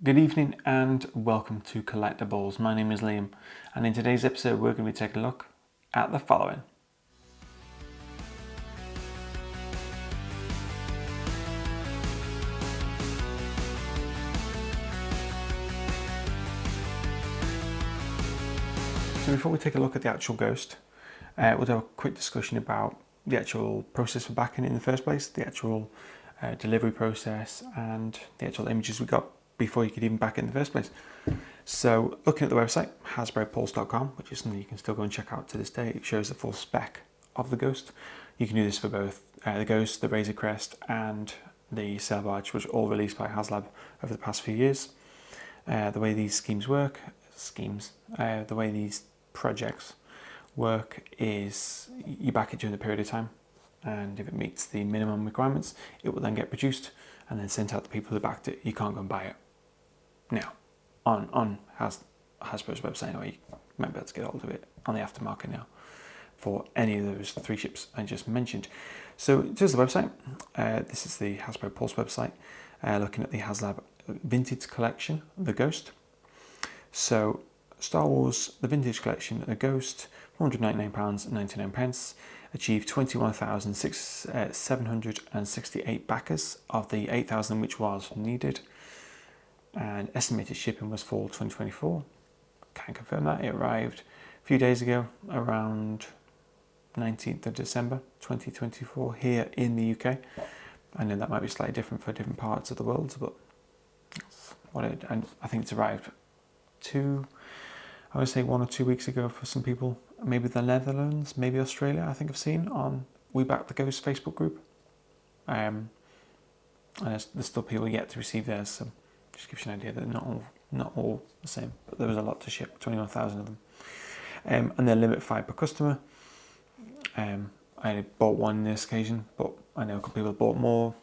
Good evening and welcome to Collectables. My name is Liam, and in today's episode we're going to be taking a look at the following. So before we take a look at the actual ghost, we'll do a quick discussion about the actual process for backing it in the first place, the actual delivery process and the actual images we got before you could even back it in the first place. So looking at the website, HasbroPulse.com, which is something you can still go and check out to this day, it shows the full spec of the ghost. You can do this for both the ghost, the Razor Crest and the sail barge, which are all released by HasLab over the past few years. The way these the way these projects work is you back it during the period of time, and if it meets the minimum requirements, it will then get produced and then sent out to people who backed it. You can't go and buy it now on Hasbro's website. Anyway, you might be able to get hold of it on the aftermarket now for any of those three ships I just mentioned. So here's the website. This is the Hasbro Pulse website, looking at the HasLab Vintage Collection, the Ghost. So Star Wars, the Vintage Collection, the Ghost, £499.99, achieved 21,768 backers of the 8,000 which was needed, and estimated shipping was fall 2024. Can confirm that. It arrived a few days ago, around 19th of December 2024 here in the UK. I know that might be slightly different for different parts of the world, but that's what and I think it's arrived I would say 1 or 2 weeks ago for some people, maybe the Netherlands, maybe Australia. I think I've seen on We Back the Ghost Facebook group. And there's still people yet to receive theirs, so just gives you an idea that not all the same, but there was a lot to ship, 21,000 of them. And they're limit 5 per customer. I bought one on this occasion, but I know a couple people bought more,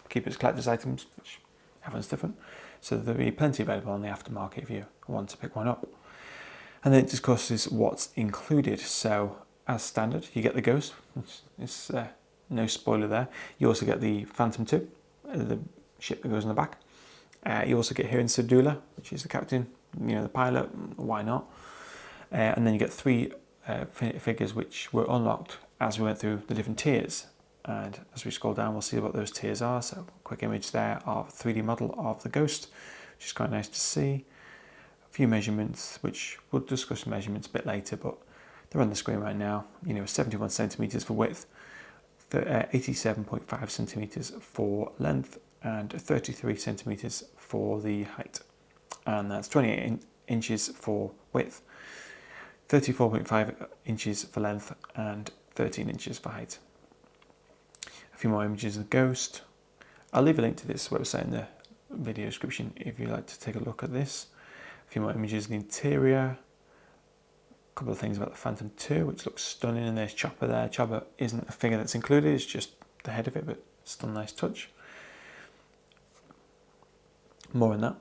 keep it as collector's items, which everyone's different. So there'll be plenty available on the aftermarket if you want to pick one up. And then it discusses what's included. So as standard, you get the Ghost. It's no spoiler there. You also get the Phantom 2, the ship that goes on the back. You also get Hirin Sedula, which is the captain, the pilot. Why not? And then you get 3 figures which were unlocked as we went through the different tiers. And as we scroll down, we'll see what those tiers are. So quick image there of a 3D model of the Ghost, which is quite nice to see. A few measurements, which we'll discuss measurements a bit later, but they're on the screen right now. 71 centimeters for width, 87.5 centimeters for length, and 33 centimeters for the height. And that's 28 inches for width, 34.5 inches for length, and 13 inches for height. A few more images of the Ghost. I'll leave a link to this website in the video description if you'd like to take a look at this. A few more images of the interior. A couple of things about the Phantom 2, which looks stunning, and there's Chopper there. Chopper isn't a figure that's included, it's just the head of it, but still a nice touch. More on that.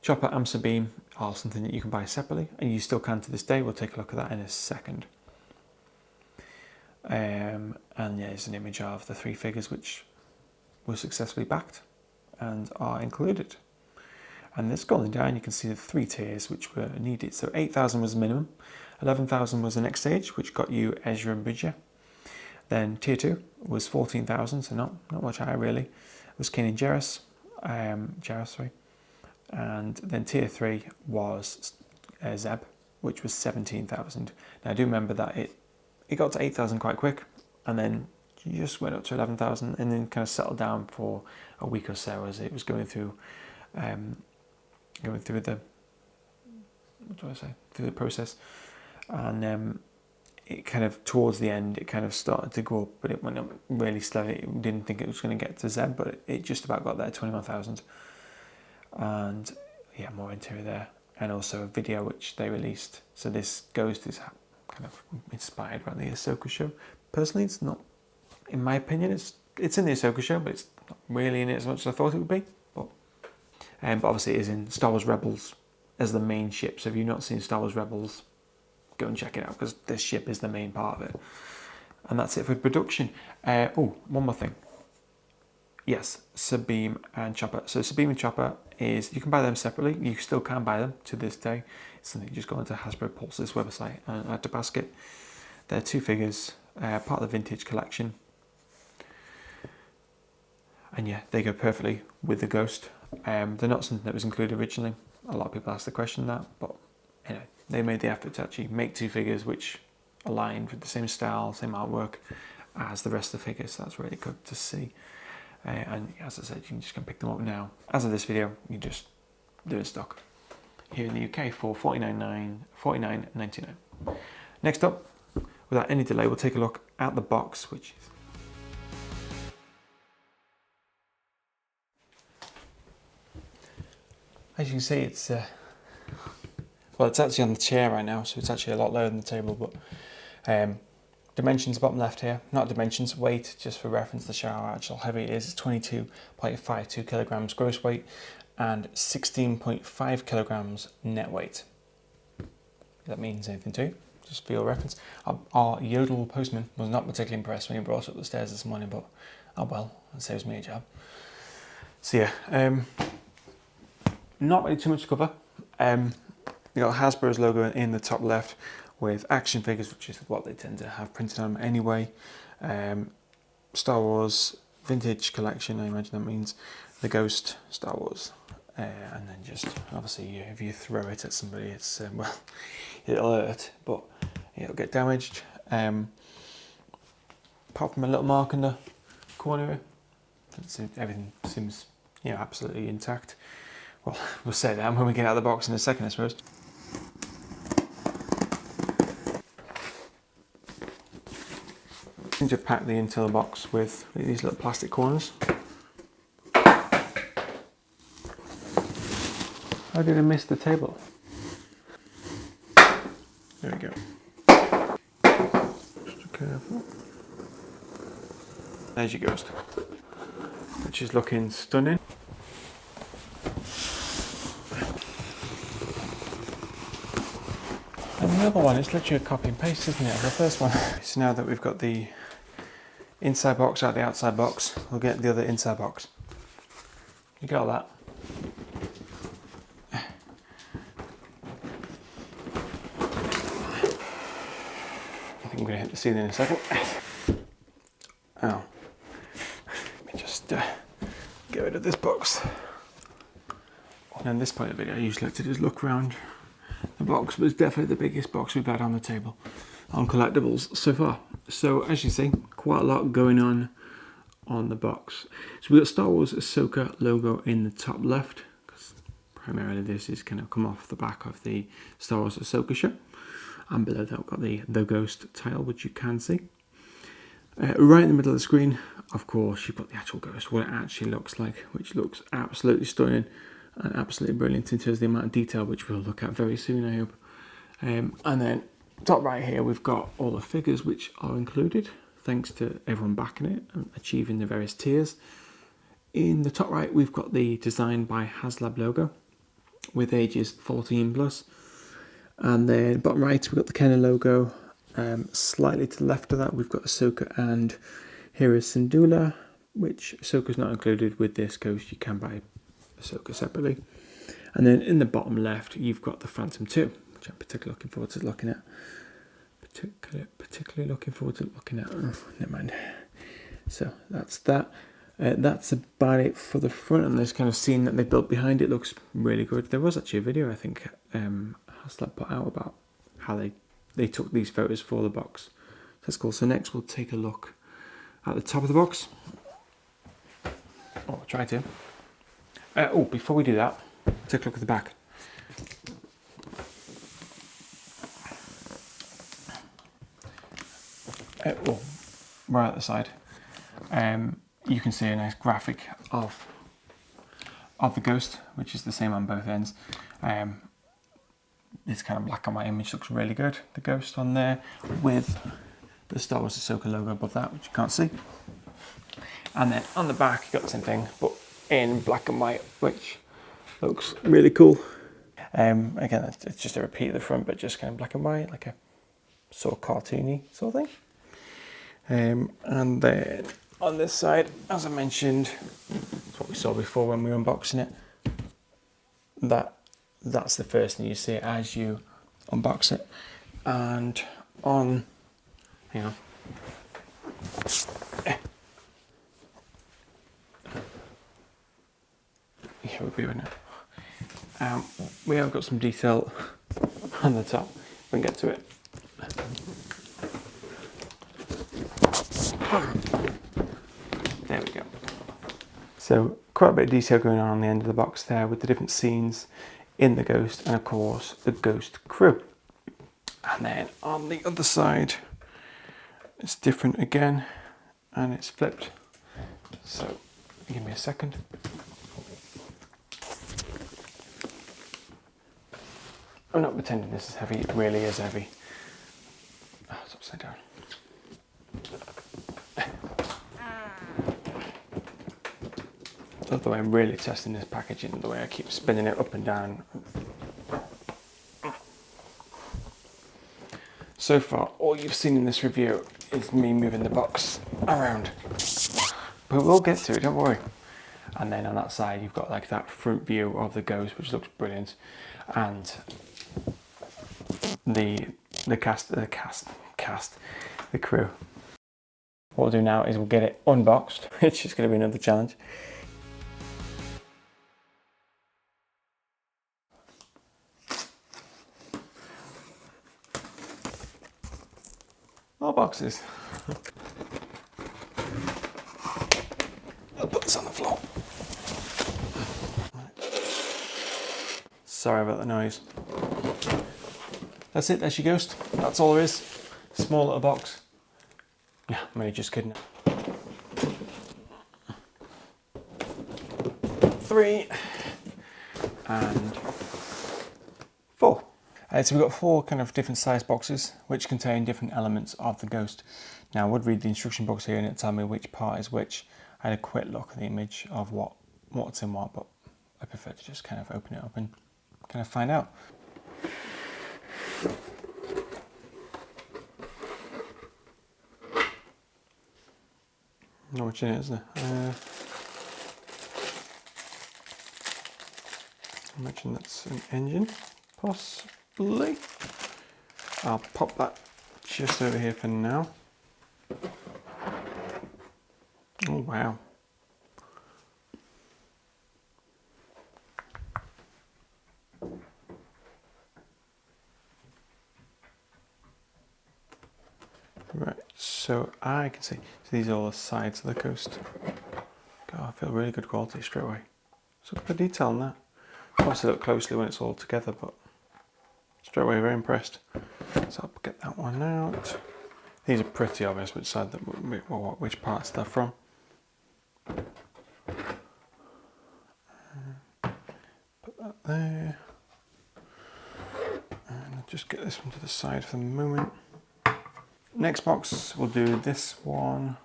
Chopper and Sabine are something that you can buy separately, and you still can to this day. We'll take a look at that in a second. And there's an image of the 3 figures which were successfully backed and are included. And this scrolling down, you can see the 3 tiers which were needed. So 8,000 was the minimum, 11,000 was the next stage, which got you Ezra and Bridger. Then tier 2 was 14,000, so not much higher really. It was Kanan Jarrus, and then tier 3 was Zeb, which was 17,000. Now I do remember that it got to 8,000 quite quick, and then you just went up to 11,000, and then kind of settled down for a week or so as it was going through the process, and it kind of towards the end it kind of started to go up, but it went up really slowly. It didn't think it was going to get to Zeb, but it just about got there, 21,000. And yeah, more interior there, and also a video which they released. So this Ghost is kind of inspired by the Ahsoka show. Personally, it's not, in my opinion, it's in the Ahsoka show, but it's not really in it as much as I thought it would be. But obviously it is in Star Wars Rebels as the main ship. So if you've not seen Star Wars Rebels, go and check it out, because this ship is the main part of it. And that's it for production. One more thing. Yes, Subbeam and Chopper. So Subbeam and Chopper is, you can buy them separately. You still can buy them to this day. It's something you just go onto Hasbro Pulse's website and add to basket. They're 2 figures, part of the vintage collection. And yeah, they go perfectly with the Ghost. They're not something that was included originally. A lot of people ask the question that, but anyway, they made the effort to actually make 2 figures which aligned with the same style, same artwork as the rest of the figures. So that's really good to see. And as I said, you can just pick them up now. As of this video, you just do in stock here in the UK for $49.99. Next up, without any delay, we'll take a look at the box, which is as you can see, it's well, it's actually on the chair right now, so it's actually a lot lower than the table. But dimensions bottom left here, not dimensions, weight, just for reference to show how actual heavy it is. It's 22.52 kilograms gross weight and 16.5 kilograms net weight. If that means anything to you, just for your reference. Our Yodel postman was not particularly impressed when he brought it up the stairs this morning, but oh well, it saves me a job. So yeah, not really too much to cover. You got Hasbro's logo in the top left with action figures, which is what they tend to have printed on them anyway. Star Wars vintage collection, I imagine that means the Ghost Star Wars. And then just obviously if you throw it at somebody, it's well, it'll hurt, but it'll get damaged. Apart from a little mark in the corner, everything seems, you know, absolutely intact. Well, we'll say that when we get out of the box in a second, I suppose. I seem to have packed the internal box with these little plastic corners. How did I miss the table? There we go. Just be careful. There's your Ghost, which is looking stunning. And the other one is literally a copy and paste, isn't it, of the first one? So now that we've got the inside box out the outside box, we'll get the other inside box. You got all that? I think I'm going to hit the ceiling in a second. Oh. Let me just get rid of this box. And at this point of the video, I usually like to just look around. The box was definitely the biggest box we've had on the table on Collectables so far. So as you see, quite a lot going on the box. So we've got Star Wars Ahsoka logo in the top left, because primarily this is kind of come off the back of the Star Wars Ahsoka show. And below that we've got the Ghost title, which you can see. Right in the middle of the screen, of course, you've got the actual Ghost, what it actually looks like, which looks absolutely stunning and absolutely brilliant in terms of the amount of detail, which we'll look at very soon, I hope. And then top right here, we've got all the figures which are included, thanks to everyone backing it and achieving the various tiers. In the top right, we've got the Designed by HasLab logo with ages 14 plus. And then bottom right, we've got the Kenner logo. Slightly to the left of that, we've got Ahsoka and Hera Syndulla, which Ahsoka's not included with this Ghost. You can buy Ahsoka separately. And then in the bottom left, you've got the Phantom 2, which I'm particularly looking forward to looking at. Particularly looking forward to looking at. Oh, never mind. So that's that. That's about it for the front, and this kind of scene that they built behind it looks really good. There was actually a video I think HasLab put out about how they took these photos for the box. That's cool. So next we'll take a look at the top of the box. Oh, try to. Oh, before we do that, take a look at the back. Oh, right at the side, you can see a nice graphic of the Ghost, which is the same on both ends. This kind of black and white image looks really good. The Ghost on there with the Star Wars Ahsoka logo above that, which you can't see. And then on the back, you got the same thing, but in black and white, which looks really cool. Again, it's just a repeat of the front, but just kind of black and white, like a sort of cartoony sort of thing. And then on this side, as I mentioned, that's what we saw before when we were unboxing it. That's the first thing you see as you unbox it. And on, hang on. Yeah, we'll be with it. We have got some detail on the top. We can get to it. There we go. So quite a bit of detail going on the end of the box there with the different scenes in the Ghost and of course the Ghost crew. And then on the other side it's different again and it's flipped. So give me a second. I'm not pretending this is heavy, it really is heavy. Oh, it's upside down. That's the way I'm really testing this packaging, the way I keep spinning it up and down. So far, all you've seen in this review is me moving the box around. But we'll get to it, don't worry. And then on that side, you've got like that front view of the Ghost, which looks brilliant. And the crew. What we'll do now is we'll get it unboxed. It's just going to be another challenge. More boxes. I'll put this on the floor. Sorry about the noise. That's it, there's your Ghost. That's all there is. Small little box. Yeah, I'm only just kidding. 3 and 4. So we've got 4 kind of different size boxes which contain different elements of the Ghost. Now I would read the instruction box here and it'll tell me which part is which. I had a quick look at the image of what's in what, but I prefer to just kind of open it up and kind of find out. Not much in it, is there? I imagine that's an engine, possibly. I'll pop that just over here for now. Oh wow. Right, so I can see. So these are all the sides of the Ghost. God, I feel really good quality straight away. So look at the detail on that. Obviously look closely when it's all together, but straight away very impressed. So I'll get that one out. These are pretty obvious which side, which parts they're from. Put that there. And I'll just get this one to the side for the moment. Next box, we'll do this one.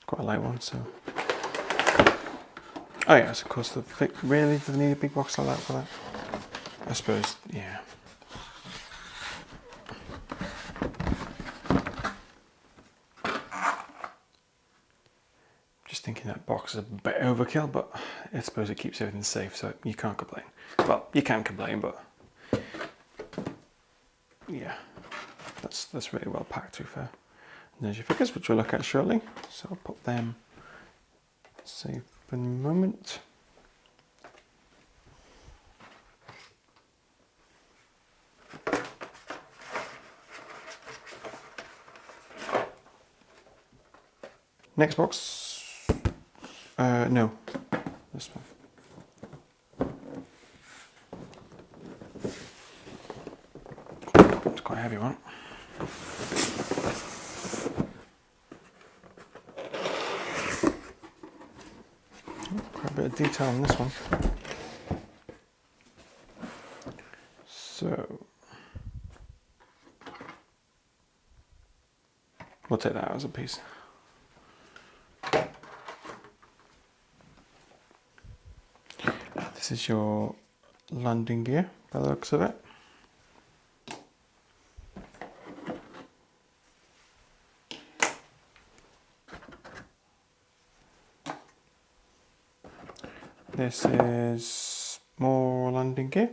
Quite a light one, so. Oh yes, of course, the thick. Really? Do they need a big box like that for that? I suppose, yeah. Just thinking that box is a bit overkill, but I suppose it keeps everything safe, so you can't complain. Well, you can complain, but yeah, that's really well packed, to be fair. And there's your figures, which we'll look at shortly. So I'll put them safe for the moment. Next box. No, this one. It's quite a heavy one. Quite a bit of detail on this one. So we'll take that out as a piece. This is your landing gear by the looks of it. This is more landing gear.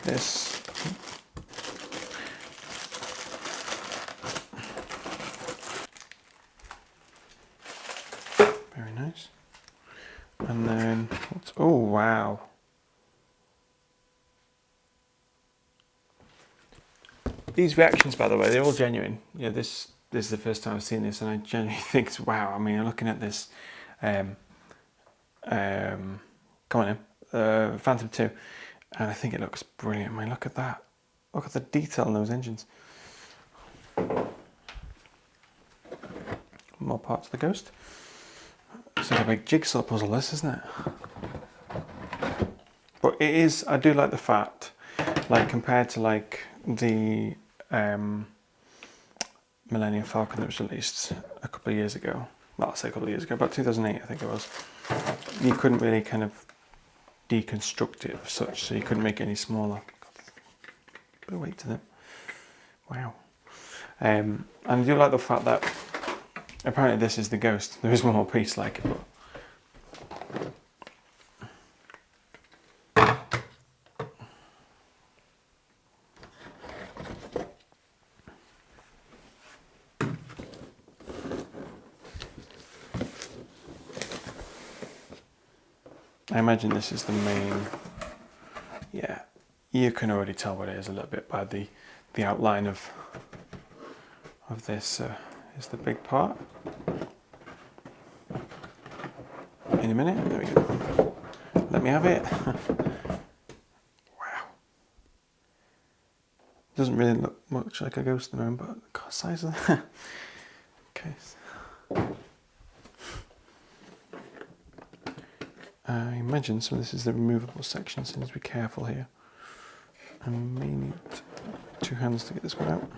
This very nice. And then oh wow. These reactions, by the way, they're all genuine. Yeah, this is the first time I've seen this, and I genuinely think it's wow. I mean, I'm looking at this. Come on in, Phantom 2, and I think it looks brilliant. I mean, look at that. Look at the detail in those engines. More parts of the Ghost. It's like a big jigsaw puzzle, this, isn't it? But it is. I do like the fact, like compared to like the Millennium Falcon that was released a couple of years ago. Well, I'll say a couple of years ago, about 2008, I think it was. You couldn't really kind of deconstruct it as such, so you couldn't make it any smaller. Bit of weight to them. Wow. And I do like the fact that apparently this is the Ghost. There is one more piece like it, but I imagine this is the main. Yeah, you can already tell what it is a little bit by the outline of this. Is the big part. In a minute, there we go. Let me have it. Wow. Doesn't really look much like a Ghost at the moment, but the car size of that. Okay. I imagine some of this is the removable section, so you need to be careful here. I may need 2 hands to get this one out.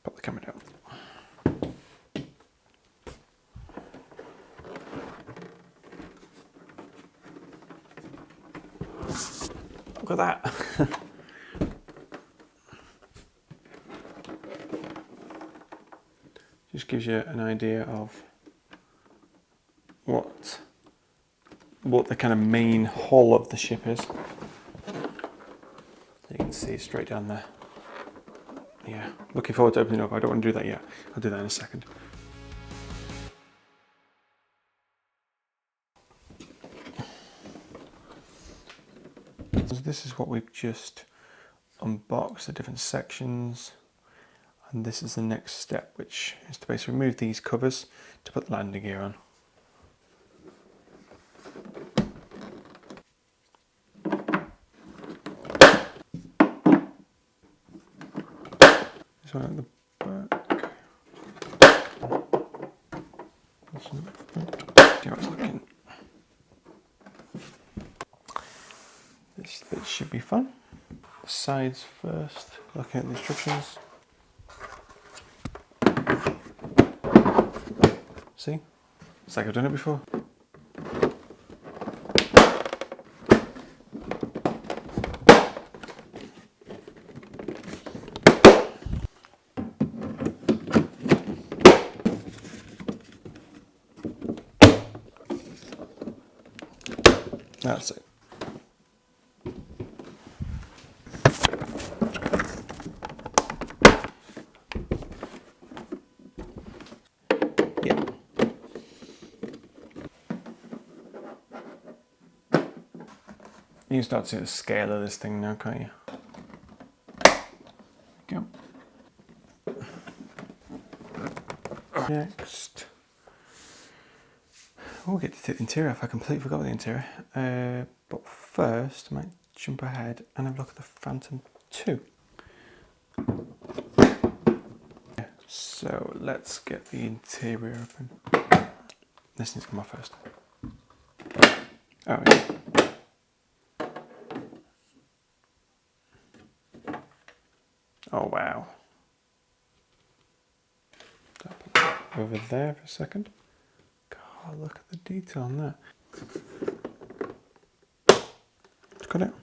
Pop the camera down. Look at that. Just gives you an idea of what the kind of main hull of the ship is. You can see straight down there. Yeah, looking forward to opening it up. I don't want to do that yet. I'll do that in a second. So this is what we've just unboxed, the different sections. And this is the next step, which is to basically remove these covers to put the landing gear on. This one at the back. This one at the front. See how it's looking. This bit should be fun. The sides first, looking at the instructions. See? It's like I've done it before. That's it. Yeah. You can start to see the scale of this thing now, can't you? Go. Next. We'll get to the interior off. I completely forgot the interior. But first, I might jump ahead and have a look at the Phantom 2. So let's get the interior open. This needs to come off first. Oh yeah. Oh wow. Over there for a second. God, look at the detail on that. Got it.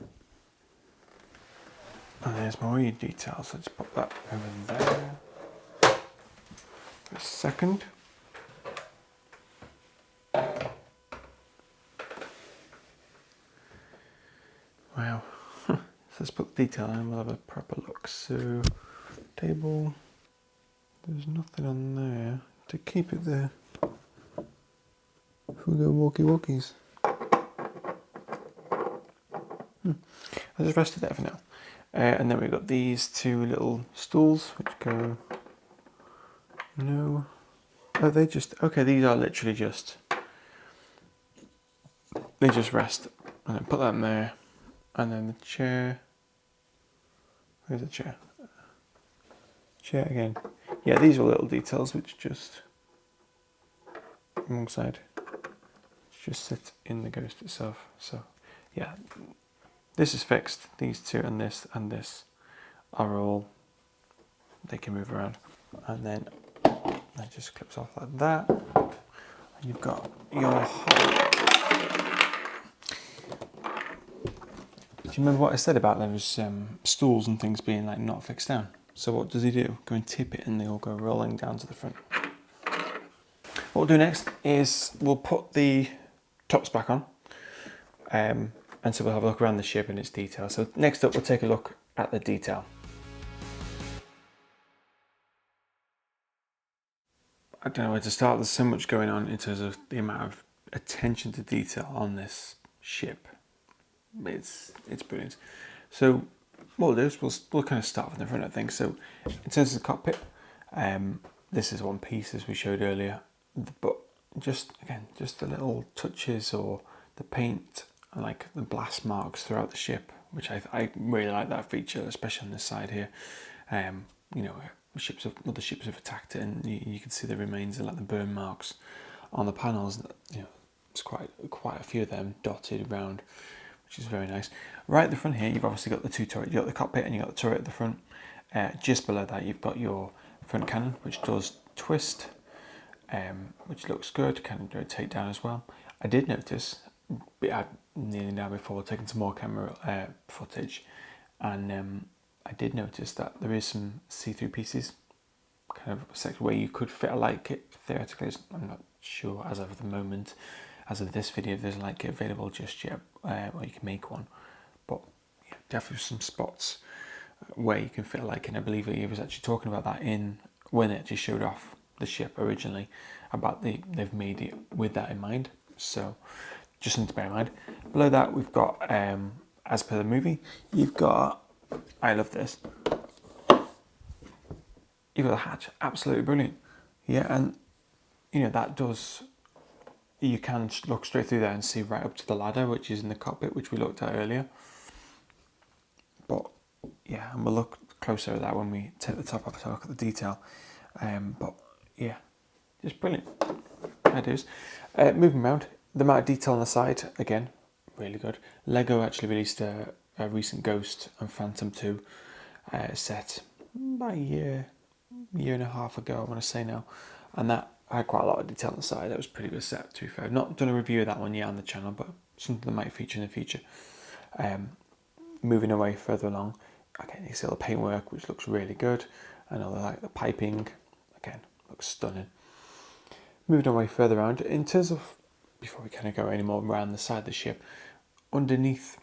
And there's more details. Let's pop that over there. for a second. Wow. So let's put the detail in, we'll have a proper look. So, table, there's nothing on there to keep it there. If we go walkie-walkies. I'll just rest it there for now. And then we've got these two little stools which go, no, oh they just, okay, these are literally just, they just rest, and then put that in there, and then the chair, where's the chair? Chair again. Yeah, these are little details which just, alongside, just sit in the ghost itself. So yeah, this is fixed, these two and this are all, they can move around. And then that just clips off like that. And you've got your hole. Do you remember what I said about those stools and things being like not fixed down? So what does he do? Go and tip it and they all go rolling down to the front. What we'll do next is we'll put the tops back on. And so we'll have a look around the ship and its detail. So next up we'll take a look at the detail. I don't know where to start, there's so much going on in terms of the amount of attention to detail on this ship. It's brilliant. So what we'll do is we'll kind of start from the front of things. So in terms of the cockpit, this is one piece as we showed earlier, but just again, just the little touches or the paint, like the blast marks throughout the ship, which I really like that feature, especially on this side here. You know, other ships have attacked it, and you can see the remains of like the burn marks on the panels. You know, it's quite a few of them dotted around, which is very nice. Right at the front here, you've obviously got the two turrets. You've got the cockpit and you've got the turret at the front. Just below that, you've got your front cannon, which does twist, which looks good. Can rotate down as well. I did notice, I'm kneeling down before taking some more camera footage, and I did notice that there is some see-through pieces, kind of a section where you could fit a light kit theoretically. I'm not sure as of the moment, as of this video, if there's a light kit available just yet, or you can make one. But yeah, definitely some spots where you can fit a light kit. I believe he was actually talking about that in when they actually showed off the ship originally, about they've made it with that in mind. So just something to bear in mind. Below that we've got, as per the movie, you've got, I love this, you've got a hatch, absolutely brilliant. Yeah, and you know that does, you can look straight through there and see right up to the ladder, which is in the cockpit, which we looked at earlier. But yeah, and we'll look closer at that when we take the top off to look at the detail. But yeah, just brilliant. That is. Moving around, the amount of detail on the side, again, really good. Lego actually released a recent Ghost and Phantom 2 set about a year and a half ago, I want to say now, and that had quite a lot of detail on the side. That was a pretty good set, to be fair. I've not done a review of that one yet on the channel, but something that might feature in the future. Moving away further along, again, you see all the paintwork, which looks really good, and all the piping, again, looks stunning. Moving away further around, in terms of, before we kind of go any more around the side of the ship, underneath,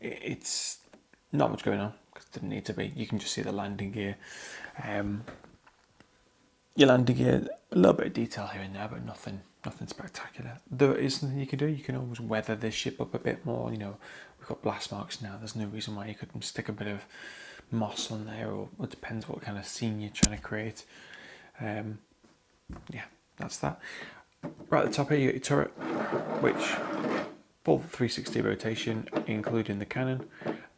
it's not much going on, because it didn't need to be. You can just see the landing gear. Your landing gear, a little bit of detail here and there, but nothing spectacular. There is something you can do. You can always weather this ship up a bit more. You know, we've got blast marks now. There's no reason why you couldn't stick a bit of moss on there, or it depends what kind of scene you're trying to create. Yeah, that's that. Right at the top here, you got your turret, which full 360 rotation, including the cannon.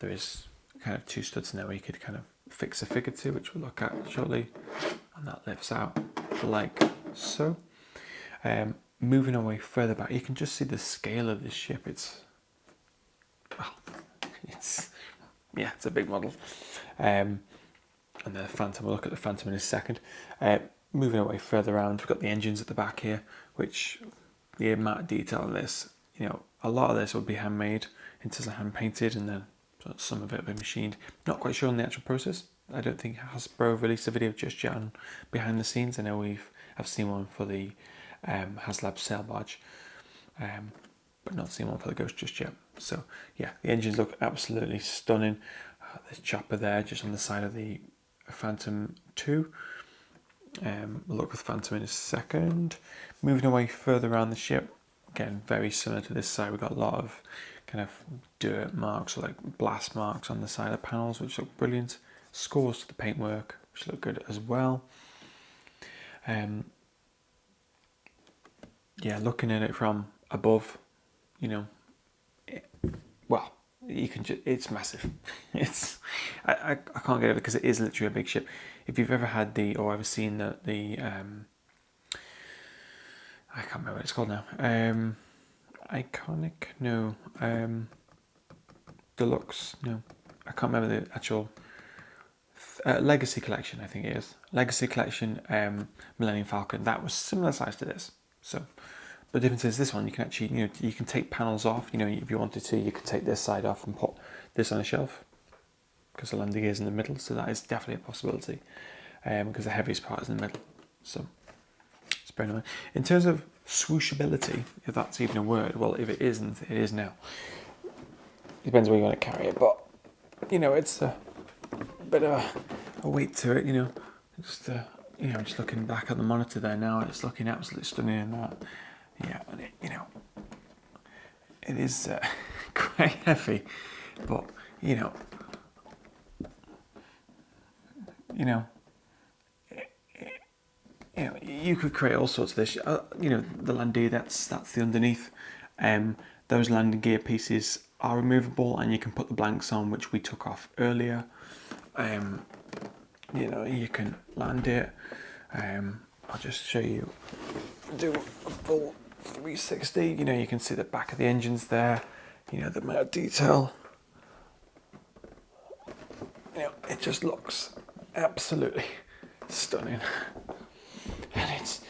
There is kind of two studs in there where you could kind of fix a figure to, which we'll look at shortly, and that lifts out like so. Moving away further back, you can just see the scale of this ship. It's a big model. And the Phantom, we'll look at the Phantom in a second. Moving away further around, we've got the engines at the back here, which the amount of detail of this, you know, a lot of this will be handmade, in terms of hand painted, and then some of it will be machined. Not quite sure on the actual process, I don't think Hasbro released a video just yet on behind the scenes. I know I've seen one for the HasLab sail barge, but not seen one for the Ghost just yet. So yeah, the engines look absolutely stunning. There's chopper there just on the side of the Phantom 2. We'll look with Phantom in a second. Moving away further around the ship, again very similar to this side. We've got a lot of kind of dirt marks or like blast marks on the side of the panels, which look brilliant. Scores to the paintwork, which look good as well. Yeah, looking at it from above, you know, well, you can just, it's massive. It's, I can't get it because it is literally a big ship. If you've ever had or ever seen the I can't remember what it's called now. Iconic, no. Deluxe, no. I can't remember the actual Legacy Collection, I think it is. Legacy Collection Millennium Falcon. That was similar size to this. So, but the difference is this one you can actually, you can take panels off. If you wanted to, you could take this side off and put this on a shelf because the landing gear is in the middle. So that is definitely a possibility because the heaviest part is in the middle. So it's very nice. In terms of swooshability, if that's even a word, well, if it isn't, it is now. Depends where you want to carry it, but it's a bit of a weight to it. Just looking back at the monitor there now, it's looking absolutely stunning in that. Yeah, and it is quite heavy, but you could create all sorts of this. The landing gear, that's the underneath. Those landing gear pieces are removable, and you can put the blanks on, which we took off earlier. You can land it. I'll just show you. Do a full 360. You can see the back of the engines there. The amount of detail. It just looks absolutely stunning, and it's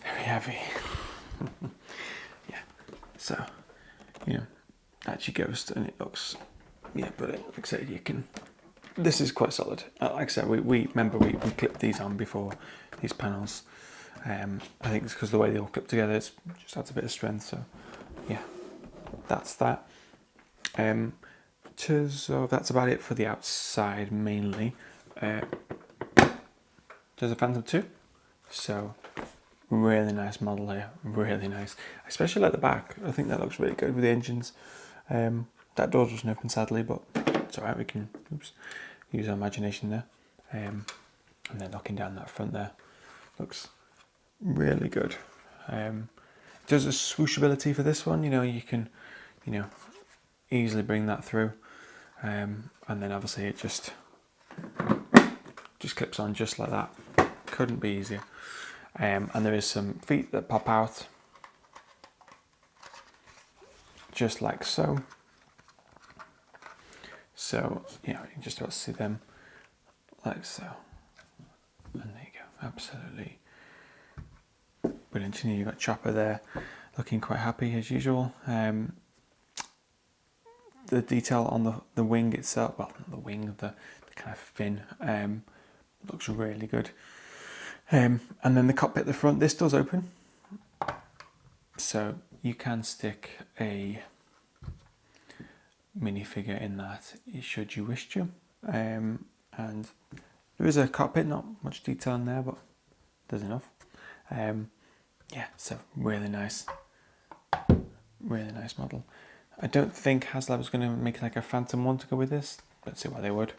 very heavy. Yeah. So, actually goes and it looks, but like I said, this is quite solid. Like I said, we clipped these on before, these panels. I think it's because the way they all clip together, it just adds a bit of strength. So yeah, that's that. So that's about it for the outside mainly. There's a Phantom 2. So really nice model here, really nice. I especially like the back. I think that looks really good with the engines. That door doesn't open sadly, but it's alright, we can use our imagination there. And then looking down that front there, looks really good. There's a swooshability for this one, you can easily bring that through. And then obviously it just clips on just like that. Couldn't be easier. And there is some feet that pop out just like so. So you can just about see them like so. And there you go, absolutely brilliant. You've got Chopper there looking quite happy as usual. The detail on the wing itself, well, not the wing, the kind of fin, looks really good. And then the cockpit at the front, this does open, so you can stick a minifigure in that should you wish to. And there is a cockpit, not much detail in there, but there's enough. Yeah, so really nice model. I don't think HasLab was going to make like a Phantom 1 to go with this. Let's see why they would,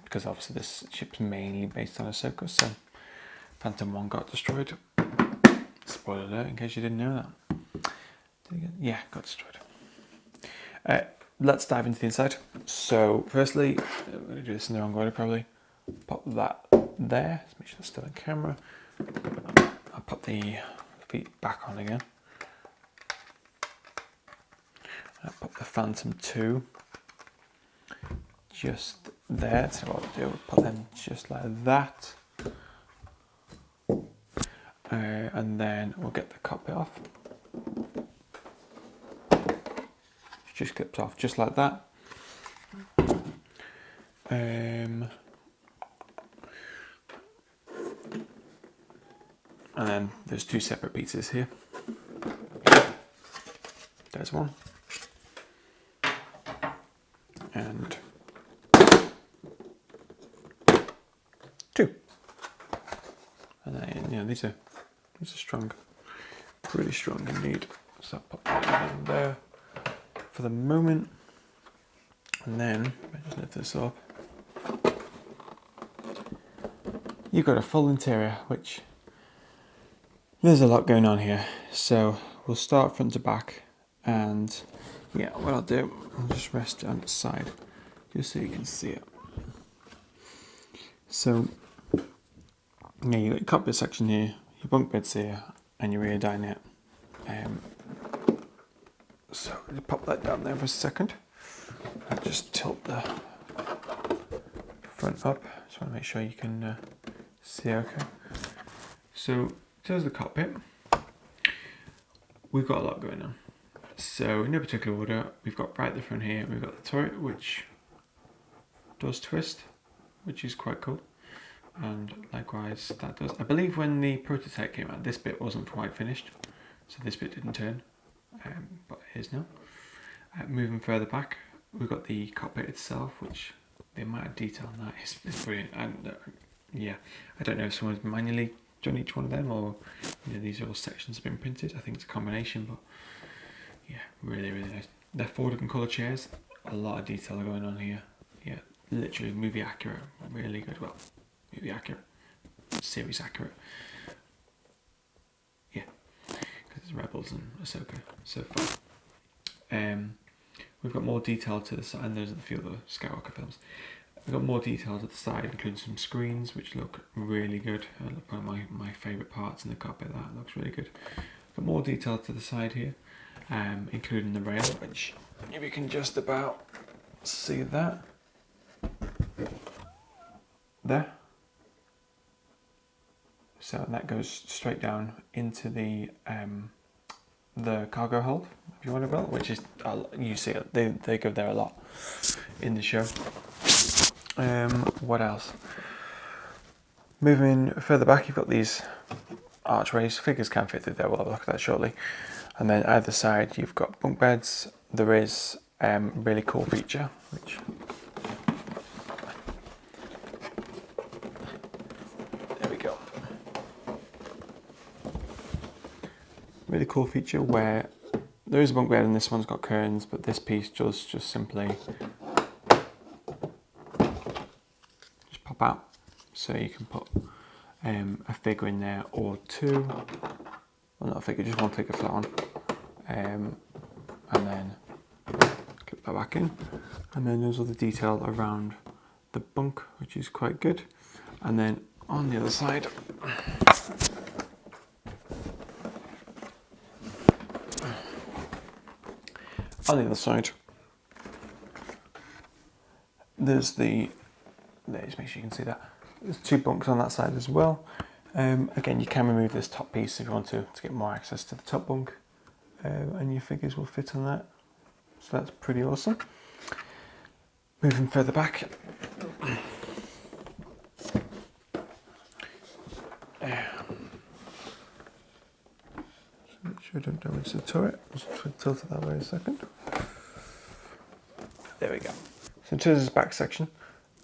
because obviously this ship's mainly based on Ahsoka, so Phantom 1 got destroyed. Spoiler alert, in case you didn't know that. Yeah, got destroyed. Let's dive into the inside. So firstly, I'm going to do this in the wrong order probably. Pop that there, let's make sure it's still on camera. I'll pop the feet back on again. I'll pop the Phantom 2 just there. So what we'll do, we'll put them just like that. And then we'll get the cockpit off. Just clipped off just like that. And then there's two separate pieces here. There's one. And two. And then, yeah, these are strong, pretty strong indeed. So I'll pop that in there for the moment. And then, I just lift this up. You've got a full interior, which there's a lot going on here. So we'll start front to back, and yeah, what I'll do, I'll just rest it on its side, just so you can see it. So yeah, you've got your cockpit section here, your bunk beds here, and your rear dinette. So I'll pop that down there for a second. I'll just tilt the front up. Just want to make sure you can see okay. So there's the cockpit. We've got a lot going on. So in no particular order, we've got right at the front here, we've got the turret, which does twist, which is quite cool. And likewise that does. I believe when the prototype came out, this bit wasn't quite finished, so this bit didn't turn, but it is now. Moving further back, we've got the cockpit itself, which the amount of detail on that is brilliant. And yeah, I don't know if someone's manually done each one of them, or these are all sections have been printed. I think it's a combination, but yeah, really, really nice. They're 4 different colour chairs. A lot of detail going on here. Yeah, literally movie accurate. Really good. Well, movie accurate. Series accurate. Yeah, because it's Rebels and Ahsoka so far. We've got more detail to the side, and there's a few other Skywalker films. We've got more detail to the side, including some screens, which look really good. One of my favourite parts in the cockpit. That looks really good. Got more detail to the side here, including the rail, which if you can just about see that there. So that goes straight down into the cargo hold, if you want to build, which is, you see it, they go there a lot in the show. What else? Moving further back, you've got these archways. Figures can fit through there, we'll have a look at that shortly. And then either side you've got bunk beds. There is a really cool feature, which there we go. Really cool feature where there is a bunk bed and this one's got curtains, but this piece does just simply just pop out. So you can put a figure in there or two. Well, not a figure, just one figure flat on. And then clip that back in. And then there's all the detail around the bunk, which is quite good. And then on the other side, there's the, just make sure you can see that. There's 2 bunks on that side as well. Again, you can remove this top piece if you want to get more access to the top bunk, and your figures will fit on that. So that's pretty awesome. Moving further back. Make sure I don't damage the turret. Just tilt it that way a second. There we go. So in terms of this back section,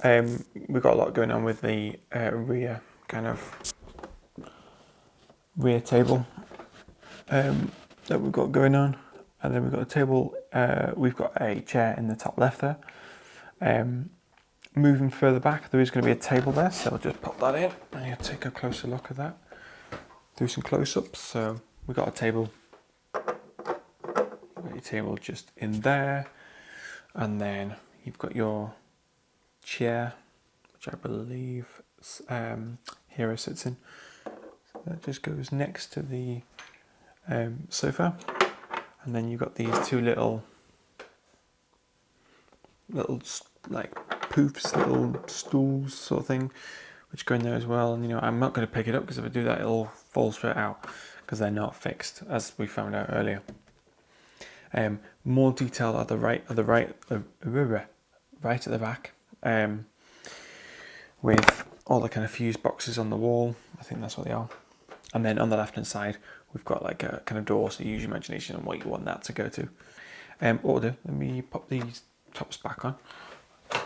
we've got a lot going on with the rear table that we've got going on, and then we've got a table. We've got a chair in the top left there. Moving further back, there is going to be a table there, so I'll just pop that in and you'll take a closer look at that. Do some close-ups. So we've got a table. You've got your table just in there, and then you've got your chair, which I believe Hero sits in. So that just goes next to the sofa, and then you've got these 2 little like poofs, little stools sort of thing, which go in there as well. And I'm not going to pick it up because if I do that, it'll fall straight out because they're not fixed, as we found out earlier. More detail at the right at the back, with all the kind of fuse boxes on the wall. I think that's what they are. And then on the left hand side, we've got like a kind of door, so use your imagination on what you want that to go to. Order, let me pop these tops back on,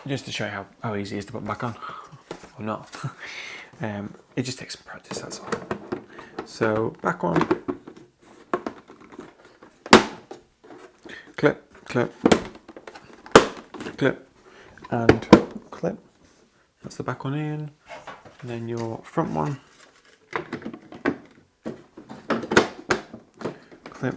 just to show you how easy it is to put them back on, or not. It just takes some practice, that's all. So back on, clip, clip, clip, and clip. That's the back one in, and then your front one, clip,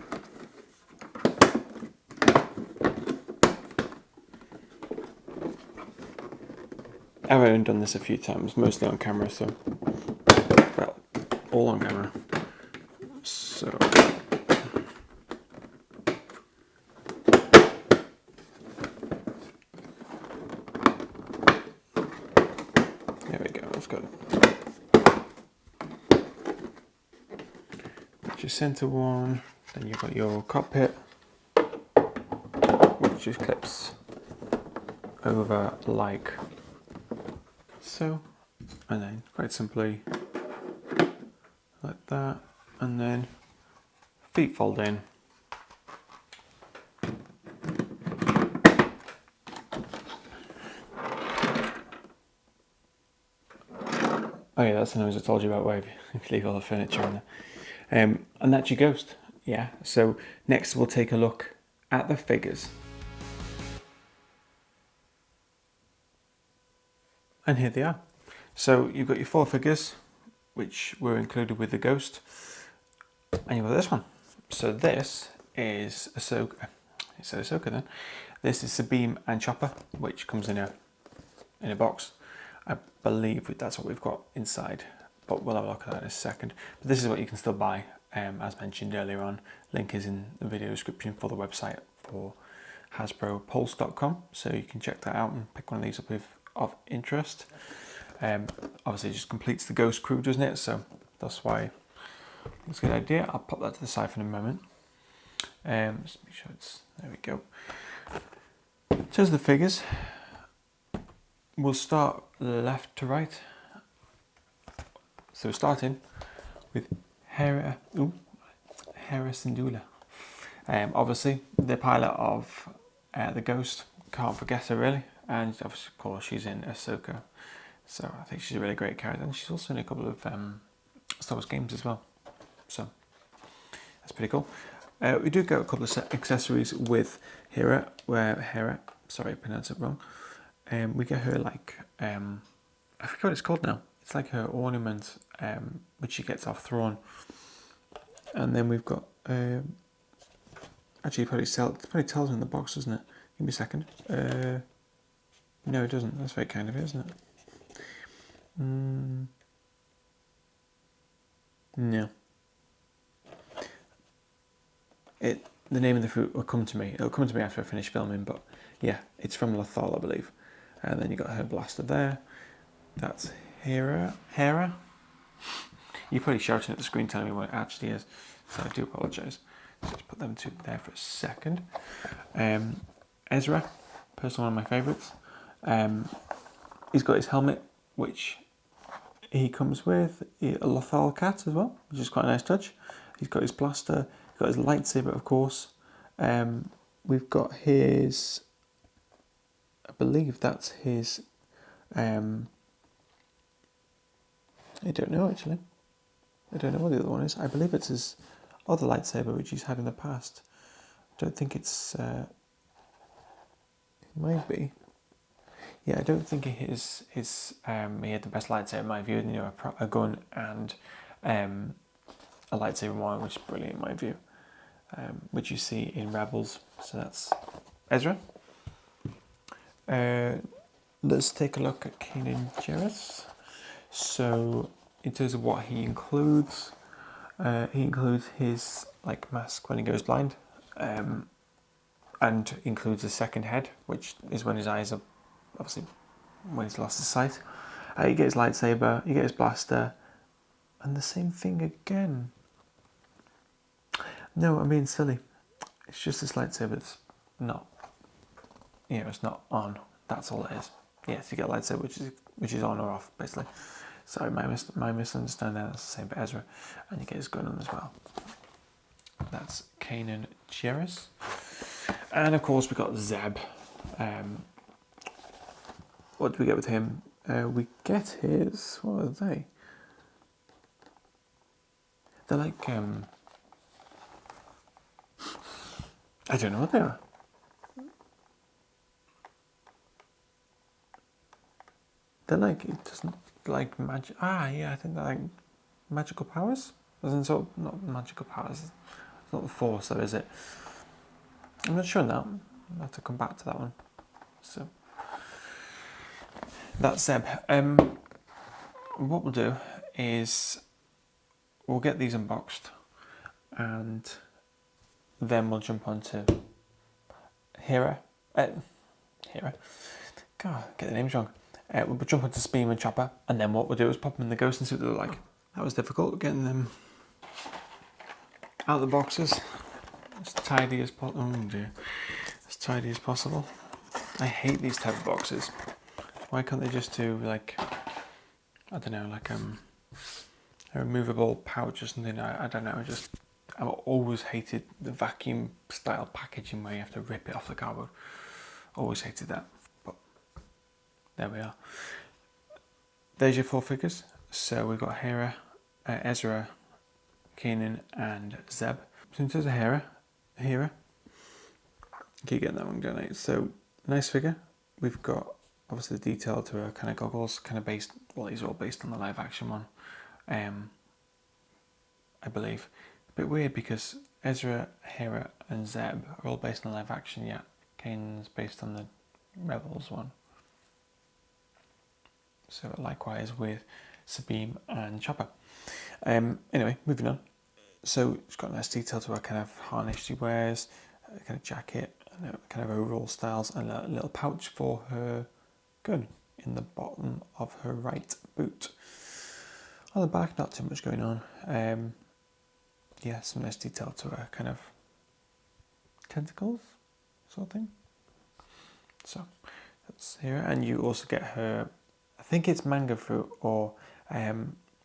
I've only done this a few times, mostly on camera, so, well, all on camera. So, there we go, let's go. That's your center one, then you've got your cockpit, which just clips over like so, and then quite simply like that, and then feet fold in, oh yeah, that's the noise I told you about, where if you leave all the furniture in there. And that's your ghost. Yeah, so next we'll take a look at the figures. And here they are. So you've got your 4 figures, which were included with the ghost, and you've got this one. So this is Ahsoka. It said Ahsoka then. This is Sabine and Chopper, which comes in a box. I believe that's what we've got inside, but we'll have a look at that in a second. But this is what you can still buy, as mentioned earlier on. Link is in the video description for the website for HasbroPulse.com, so you can check that out and pick one of these up if of interest. Obviously it just completes the ghost crew, doesn't it? So that's why it's a good idea. I'll pop that to the side for a moment. Just make sure it's, there we go. In terms of the figures, we'll start left to right. So we're starting with Hera Syndulla. Obviously the pilot of the Ghost, can't forget her really, and of course she's in Ahsoka, so I think she's a really great character, and she's also in a couple of Star Wars games as well, so that's pretty cool. We do get a couple of accessories with Hera, sorry I pronounced it wrong. We get her like, I forget what it's called now, it's like her ornament, which she gets off Thrawn. And then we've got, actually it probably tells me in the box, doesn't it? Give me a second. No, it doesn't. That's very kind of it, isn't it? No. The name of the fruit will come to me. It'll come to me after I finish filming, but yeah, it's from Lothal, I believe. And then you got her blaster there. That's Hera. You're probably shouting at the screen telling me what it actually is, so I do apologise. So just put them two there for a second. Ezra, personally one of my favourites. He's got his helmet, which he comes with, a Lothal cat as well, which is quite a nice touch. He's got his blaster, he's got his lightsaber, of course. We've got his, I believe that's his, I don't know actually. I don't know what the other one is. I believe it's his other lightsaber, which he's had in the past. I don't think it's, it might be. Yeah, I don't think he had the best lightsaber in my view. You know, a gun and a lightsaber one, which is brilliant in my view, which you see in Rebels. So that's Ezra. Let's take a look at Kanan Jarrus. So in terms of what he includes his like mask when he goes blind, and includes a second head, which is when his eyes are obviously when he's lost his sight. You get his lightsaber, you get his blaster, and the same thing again. No, I'm being silly. It's just this lightsaber. It's not, it's not on. That's all it is. Yes, you get a lightsaber which is on or off basically. Sorry, my misunderstanding. That's the same for Ezra, and you get his gun on as well. That's Kanan Jarrus, and of course we got Zeb. What do we get with him? We get his. What are they? They're like I don't know what they are. They're like, it doesn't like magic. Yeah, I think they're like magical powers. Isn't so not magical powers. It's not the Force, though, is it? I'm not sure now. I'll have to come back to that one. So that's Zeb. What we'll do is we'll get these unboxed, and then we'll jump onto Hera. Hera. God, get the names wrong. We'll jump onto Speem and Chopper, and then what we'll do is pop them in the Ghost and see what they look like. That was difficult, getting them out of the boxes as tidy as possible. Oh dear, as tidy as possible. I hate these type of boxes. Why can't they just do like, I don't know, like a removable pouch or something? I don't know. I've always hated the vacuum style packaging where you have to rip it off the cardboard. Always hated that. There we are. There's your 4 figures. So we've got Hera, Ezra, Kanan, and Zeb. So in terms of Hera, keep getting that one going. So nice figure. We've got obviously the detail to her kind of goggles, kind of based. Well, these are all based on the live action one, I believe. A bit weird because Ezra, Hera, and Zeb are all based on live action. Yet Kanan's based on the Rebels one. So likewise with Sabine and Chopper. Anyway, moving on. So it's got a nice detail to her kind of harness she wears, a kind of jacket, and kind of overall styles, and a little pouch for her gun in the bottom of her right boot. On the back, not too much going on. Yeah, some nice detail to her kind of tentacles sort of thing. So that's here, and you also get her, I think it's manga fruit or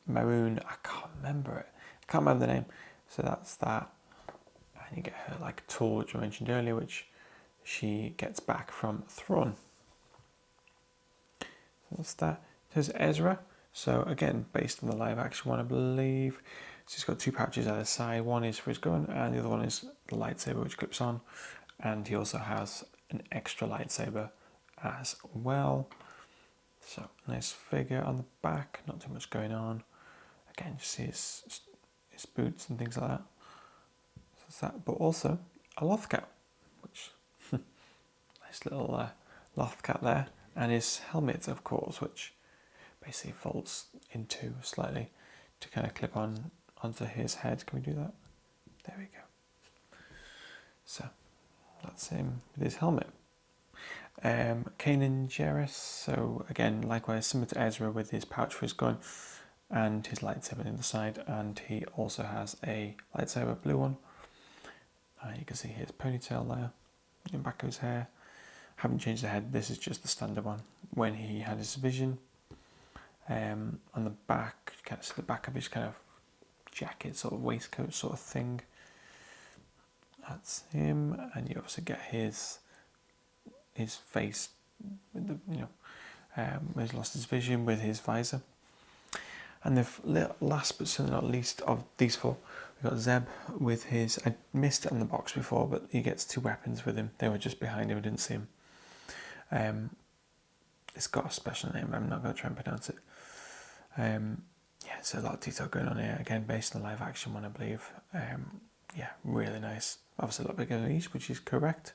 maroon, I can't remember it. I can't remember the name. So that's that. And you get her like tool, which I mentioned earlier, which she gets back from Thrawn. So that's that. There's Ezra. So again, based on the live action one, I believe. So he's got 2 pouches either side. One is for his gun, and the other one is the lightsaber, which clips on. And he also has an extra lightsaber as well. So nice figure on the back, not too much going on. Again, you see his boots and things like that. So that's that. But also a loth cap, which nice little loth cap there, and his helmet, of course, which basically folds in 2 slightly to kind of clip on onto his head. Can we do that? There we go. So that's him with his helmet. Kanan Jarrus, so again, likewise, similar to Ezra with his pouch for his gun and his lightsaber on the side, and he also has a lightsaber, blue one. You can see his ponytail there, in the back of his hair. Haven't changed the head, this is just the standard one when he had his vision. On the back, you can see the back of his kind of jacket, sort of waistcoat sort of thing. That's him, and you also get his face, with the, where he's lost his vision with his visor. And the last but certainly not least of these 4, we've got Zeb with his, I missed it on the box before, but he gets 2 weapons with him. They were just behind him, I didn't see him. It's got a special name, I'm not going to try and pronounce it. Yeah, so a lot of detail going on here, again based on the live action one, I believe. Yeah, really nice. Obviously a lot bigger than each, which is correct.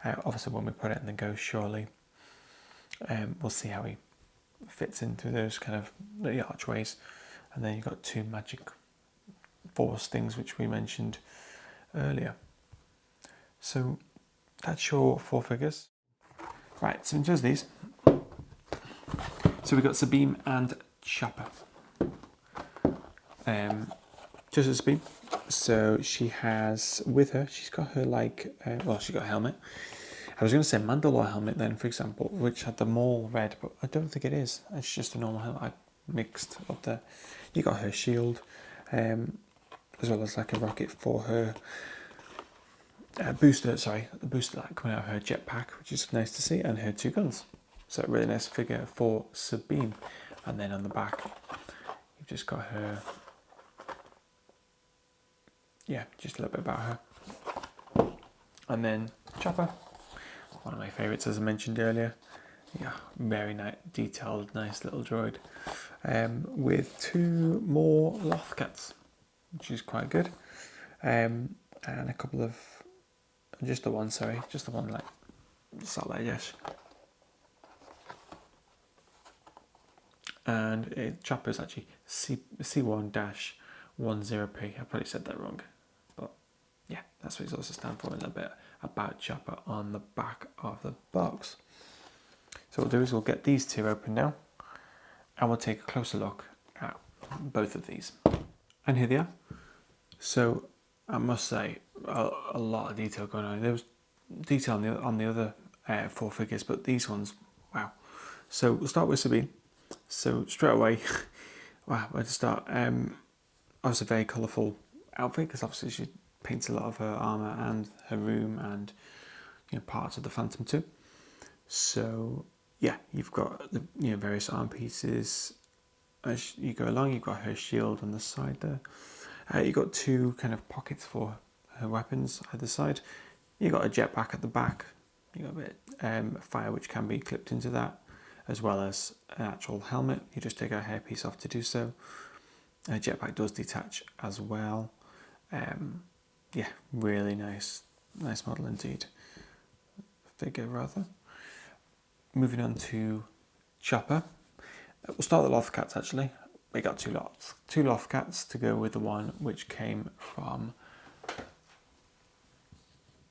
Obviously when we put it in the Ghost, surely we'll see how he fits into those kind of the archways. And then you've got 2 magic force things, which we mentioned earlier. So that's your 4 figures. Right, so in terms of these, so we've got Sabine and Chopper. Just as Sabine, so she has with her, she's got her like, she's got a helmet. I was going to say Mandalore helmet then, for example, which had the Maul red, but I don't think it is. It's just a normal helmet. mixed up there. You got her shield, as well as like a rocket for her booster. Sorry, the booster light coming out of her jetpack, which is nice to see, and her 2 guns. So a really nice figure for Sabine. And then on the back, you've just got her. Yeah, just a little bit about her. And then Chopper, one of my favourites, as I mentioned earlier. Yeah, very nice, detailed, nice little droid. With 2 more Lothcats, which is quite good. And a couple of, just the one like satellite dish. And Chopper is actually C1-10P. I probably said that wrong. But yeah, that's what it's also stand for. A little bit about Chopper on the back of the box. So what we'll do is we'll get these 2 open now, and we'll take a closer look at both of these. And here they are. So I must say, a lot of detail going on. There was detail on the other 4 figures, but these ones, wow. So we'll start with Sabine. So straight away, wow, where to start? Obviously a very colourful outfit, because obviously she paints a lot of her armour and her room and, you know, parts of the Phantom too. So yeah, you've got the, you know, various arm pieces as you go along. You've got her shield on the side there. You've got 2 kind of pockets for her weapons either side. You've got a jetpack at the back. You've got a bit of fire which can be clipped into that, as well as an actual helmet. You just take a hairpiece off to do so. A jetpack does detach as well. Yeah, really nice model indeed. Figure rather. Moving on to Chopper. We'll start with the Lothcats actually. We got 2 Lothcats to go with the one which came from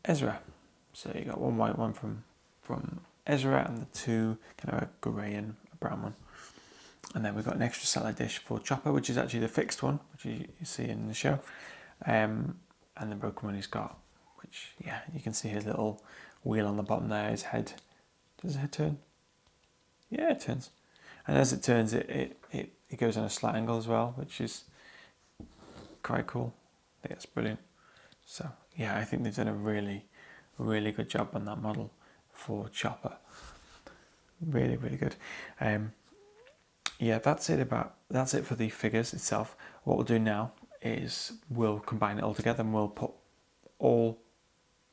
Ezra. So you got one white one from Ezra, and the 2 kind of a grey and a brown one. And then we've got an extra salad dish for Chopper, which is actually the fixed one, which you see in the show. And the broken one he's got, which, yeah, you can see his little wheel on the bottom there, his head. Does his head turn? Yeah, it turns. And as it turns, it goes on a slight angle as well, which is quite cool. I think that's brilliant. So, yeah, I think they've done a really, really good job on that model for Chopper. Really, really good. Yeah, that's it for the figures itself. What we'll do now is we'll combine it all together, and we'll put all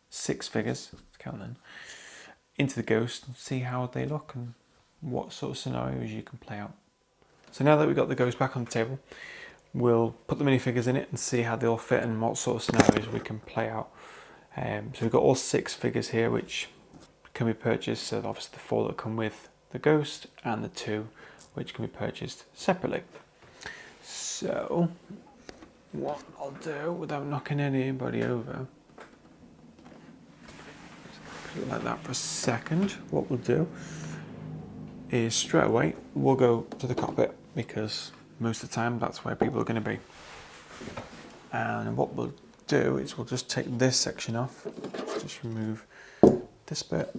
6 figures, let's count them, into the Ghost and see how they look and what sort of scenarios you can play out. So now that we've got the Ghost back on the table, we'll put the minifigures in it and see how they all fit and what sort of scenarios we can play out. So we've got all 6 figures here which can be purchased. So obviously the 4 that come with the Ghost and the 2 which can be purchased separately. So what I'll do without knocking anybody over, put it like that for a second. What we'll do is straight away we'll go to the cockpit, because most of the time that's where people are going to be. And what we'll do is we'll just take this section off. Let's just remove this bit,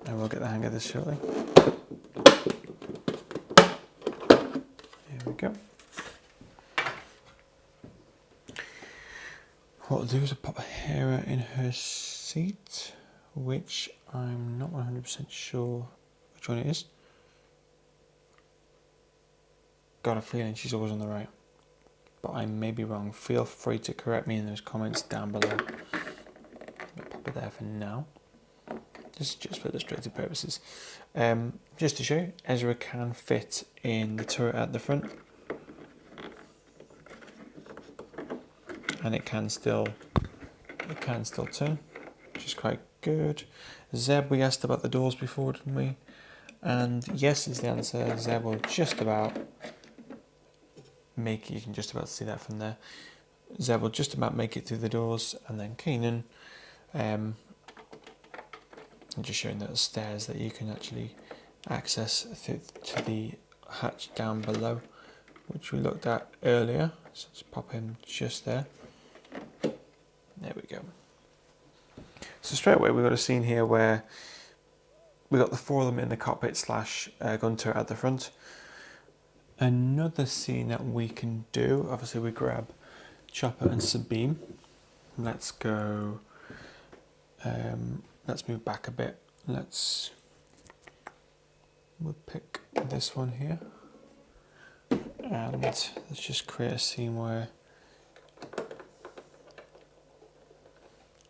and we'll get the hang of this shortly. Here we go. What we'll do is pop Hera in her seat, which I'm not 100% sure which one it is. Got a feeling she's always on the right, but I may be wrong. Feel free to correct me in those comments down below. I'll pop it there for now, just for illustrative purposes. Just to show you, Ezra can fit in the turret at the front, and it can still turn, which is quite good. Zeb, we asked about the doors before, didn't we? And yes is the answer. Zeb will just about make it. You can just about see that from there. Zeb will just about make it through the doors, and then Keenan, I'm just showing the stairs that you can actually access to the hatch down below, which we looked at earlier. So let's pop him just there. There we go. So straight away we've got a scene here where we got the 4 of them in the cockpit slash gun turret at the front. Another scene that we can do, obviously we grab Chopper and Sabine. Let's go, let's move back a bit. We'll pick this one here. And let's just create a scene where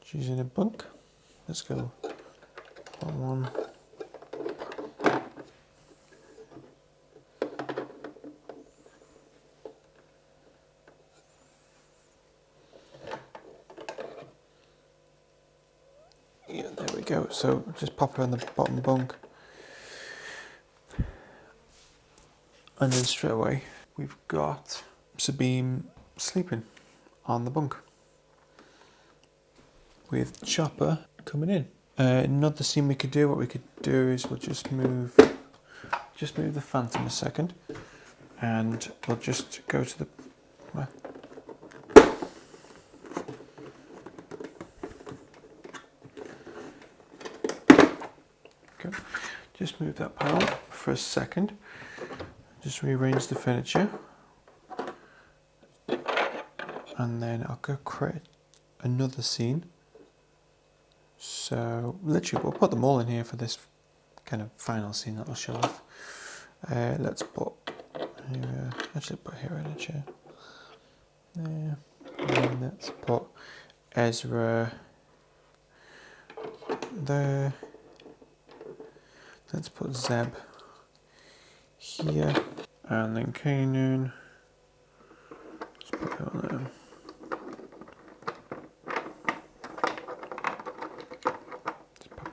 she's in a bunk. Let's go one. Yeah, there we go. So just pop her on the bottom bunk. And then straight away, we've got Sabine sleeping on the bunk with Chopper coming in. Another scene we could do, what we could do is we'll just move the Phantom a second, and we'll just go to the, okay, just move that panel for a second, just rearrange the furniture, and then I'll go create another scene. So literally we'll put them all in here for this kind of final scene that I'll show off. Let's put here, actually put here in a chair. There. And let's put Ezra there. Let's put Zeb here. And then Kanan. Let's put it on there.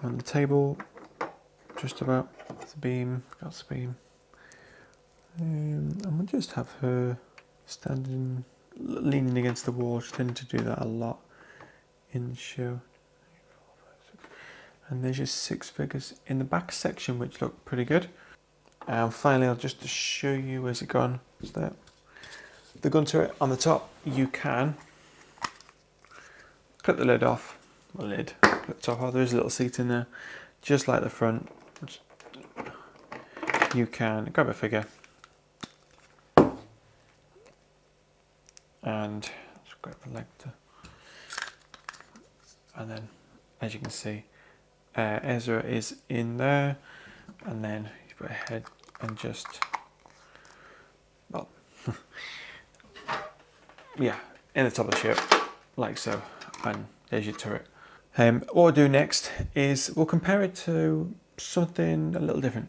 On the table, just about the beam, got the beam, and we'll just have her standing, leaning against the wall. She tended to do that a lot in the show. And there's just 6 figures in the back section, which look pretty good. And finally, I'll just show you, where's it gone? Is that the gun turret on the top? You can clip the lid off. Lid. Clip the top off. There is a little seat in there, just like the front. You can grab a figure and just grab the leg and then, as you can see, Ezra is in there, and then you put a head and just, well, yeah, in the top of the ship, like so, and there's your turret. What we'll do next is we'll compare it to something a little different.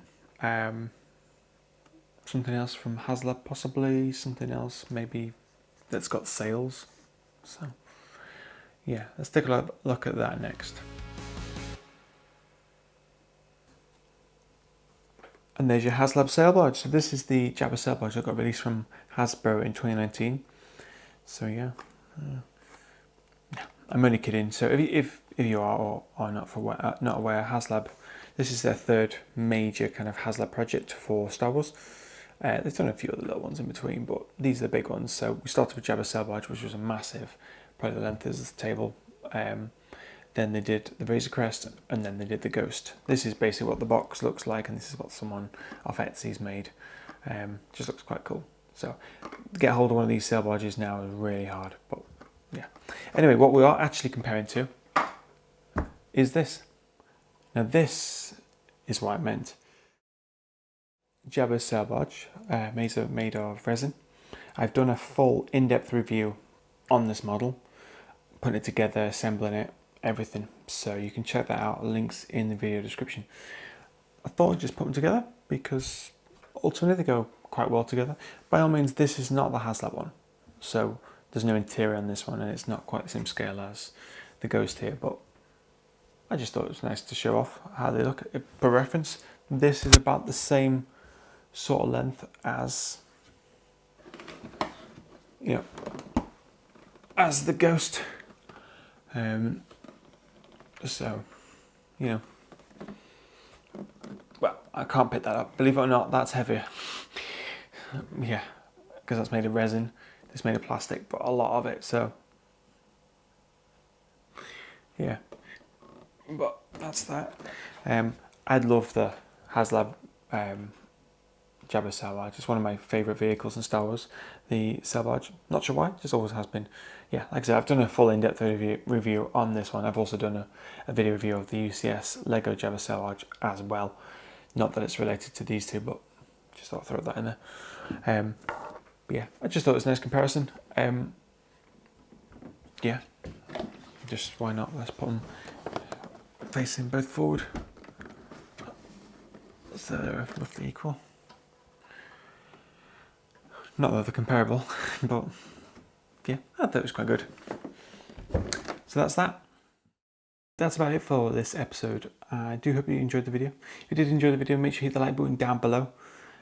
Something else from HasLab possibly, something else maybe that's got sails. So yeah, let's take a look at that next. And there's your HasLab sail barge. So this is the Jabba sail barge that got released from Hasbro in 2019. So yeah. I'm only kidding. So if you are or not aware, HasLab, this is their 3rd major kind of HasLab project for Star Wars. They've done a few other little ones in between, but these are the big ones. So we started with Jabba sail barge, which was a massive, probably the length of the table. Then they did the Razor Crest, and then they did the Ghost. This is basically what the box looks like, and this is what someone off Etsy's made. Just looks quite cool. So to get hold of one of these sail barges now is really hard, but yeah. Anyway, what we are actually comparing to is this. Now this is what I meant. Jabba sail barge, made of resin. I've done a full in-depth review on this model, putting it together, assembling it, everything. So you can check that out, links in the video description. I thought I'd just put them together because ultimately they go quite well together. By all means, this is not the HasLab one. So there's no interior on this one, and it's not quite the same scale as the Ghost here, but I just thought it was nice to show off how they look. For reference, this is about the same sort of length as, you know, as the Ghost. So, you know, well, I can't pick that up. Believe it or not, that's heavier. Yeah, because that's made of resin. It's made of plastic, but a lot of it. So, yeah, but that's that. I love the HasLab Jabba sail barge. It's one of my favourite vehicles in Star Wars. The sail barge, not sure why, just always has been. Yeah, like I said, I've done a full in-depth review on this one. I've also done a video review of the UCS Lego Jabba sail barge as well. Not that it's related to these two, but just thought I'd throw that in there. But yeah, I just thought it was a nice comparison. Yeah, just why not? Let's put them facing both forward, so they're roughly equal. Not that they're comparable, but yeah, I thought it was quite good. So that's that. That's about it for this episode. I do hope you enjoyed the video. If you did enjoy the video, make sure you hit the like button down below.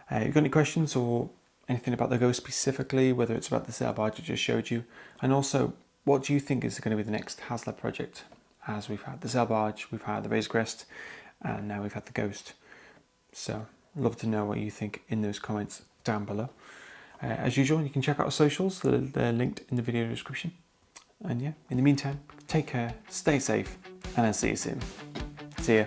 If you've got any questions or anything about the Ghost specifically, whether it's about the sail barge I just showed you, and also what do you think is going to be the next HasLab project? As we've had the sail barge, we've had the Razor Crest, and now we've had the Ghost. So love to know what you think in those comments down below. As usual, you can check out our socials, they're linked in the video description. And yeah, in the meantime, take care, stay safe, and I'll see you soon. See ya.